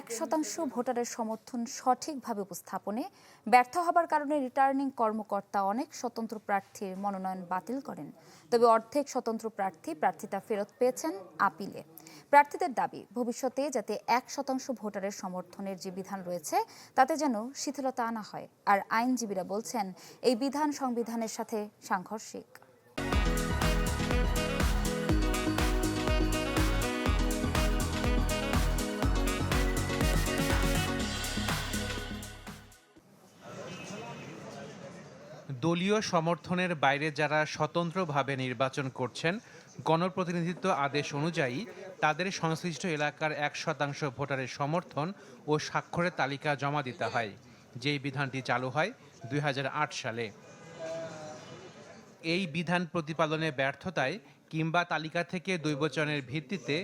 1% ভোটারের সমর্থন সঠিকভাবে উপস্থাপনে ব্যর্থ হবার কারণে রিটার্নিং কর্মকর্তা অনেক স্বতন্ত্র প্রার্থীর মনোনয়ন বাতিল করেন। তবে অর্ধেক স্বতন্ত্র প্রার্থিতা ফেরত পেয়েছেন আপিলে। প্রার্থীদের দাবি, ভবিষ্যতে যাতে 1% ভোটারের সমর্থনের যে বিধান রয়েছে তাতে যেন শিথিলতা আনা হয়। আর আইনজীবীরা বলছেন, এই বিধান সংবিধানের সাথে সাংঘর্ষিক। দলীয় সমর্থনের বাইরে যারা স্বতন্ত্রভাবে নির্বাচন করছেন, গণপ্রতিনিধিত্ব আদেশ অনুযায়ী তাদের সংশ্লিষ্ট এলাকার 1% ভোটারের সমর্থন ও স্বাক্ষরের তালিকা জমা দিতে হয়, যেই বিধানটি চালু হয় 2008 সালে। এই বিধান প্রতিপালনে ব্যর্থতায় কিংবা তালিকা থেকে দৈবচনের ভিত্তিতে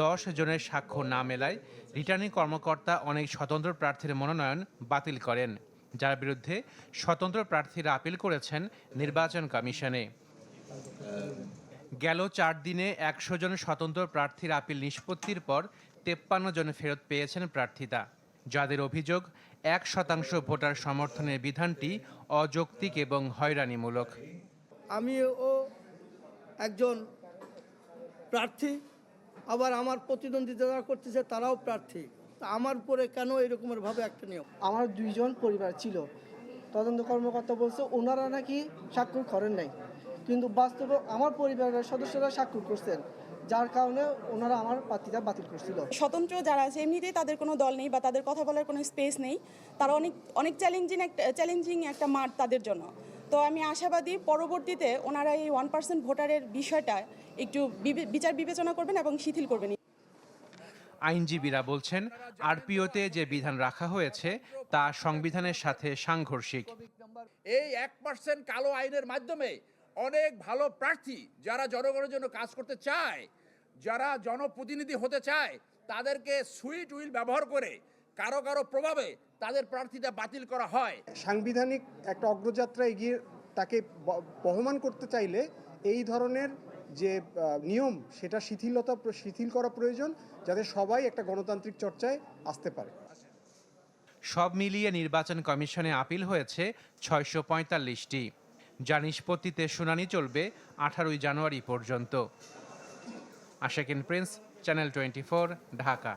10 জনের স্বাক্ষর না মেলায় রিটার্নিং কর্মকর্তা অনেক স্বতন্ত্র প্রার্থীর মনোনয়ন বাতিল করেন, যার বিরুদ্ধে স্বতন্ত্র প্রার্থীরা আপিল করেছেন নির্বাচন কমিশনে। গেল 4 দিনে 100 জন স্বতন্ত্র প্রার্থীর আপিল নিষ্পত্তির পর 53 জন ফেরত পেয়েছেন প্রার্থিতা, যাদের অভিযোগ 1% ভোটার সমর্থনের বিধানটি অযৌক্তিক এবং হয়রানিমূলক। আমিও একজন প্রার্থী, আবার আমার প্রতিদ্বন্দ্বিতা যারা করতেছে তারাও প্রার্থী। আমার উপরে কেন এরকমের ভাবে একটা নিয়ম? আমার 2 জন পরিবার ছিল, তদন্ত কর্মকর্তা বলছে ওনারা নাকি স্বাক্ষর করেন নাই, কিন্তু বাস্তবে আমার পরিবারের সদস্যরা স্বাক্ষর করছেন, যার কারণে ওনারা আমার প্রার্থিতা বাতিল করছিল। স্বতন্ত্র যারা আছে এমনিতেই তাদের কোনো দল নেই বা তাদের কথা বলার কোনো স্পেস নেই, তারা অনেক চ্যালেঞ্জিং একটা মাঠ তাদের জন্য। তো আমি আশাবাদী পরবর্তীতে ওনারা এই 1% ভোটারের বিষয়টা একটু বিচার বিবেচনা করবেন এবং শিথিল করবেন। আইনজীবীরা বলছেন, আরপিওতে যে বিধান রাখা হয়েছে তা সংবিধানের সাথে সাংঘর্ষিক। এই 1% কালো আইনের মাধ্যমে অনেক ভালো প্রার্থী যারা জনগণের জন্য কাজ করতে চায়, যারা জনপ্রতিনিধি হতে চায়, তাদেরকে সুইট উইল ব্যবহার করে কারো প্রভাবে তাদের প্রার্থিতা বাতিল করা হয়। সাংবিধানিক একটা অগ্রযাত্রা এগিয়ে তাকে বহমান করতে চাইলে এই ধরনের যে নিয়ম সেটা শিথিল করা প্রয়োজন, যাতে সবাই একটা গণতান্ত্রিক চর্চায় আসতে পারে। সব মিলিয়ে নির্বাচন কমিশনে আপিল হয়েছে 645টি, যা নিষ্পত্তিতে শুনানি চলবে 18 জানুয়ারি পর্যন্ত। আশাকিন প্রিন্স, চ্যানেল 24, ঢাকা।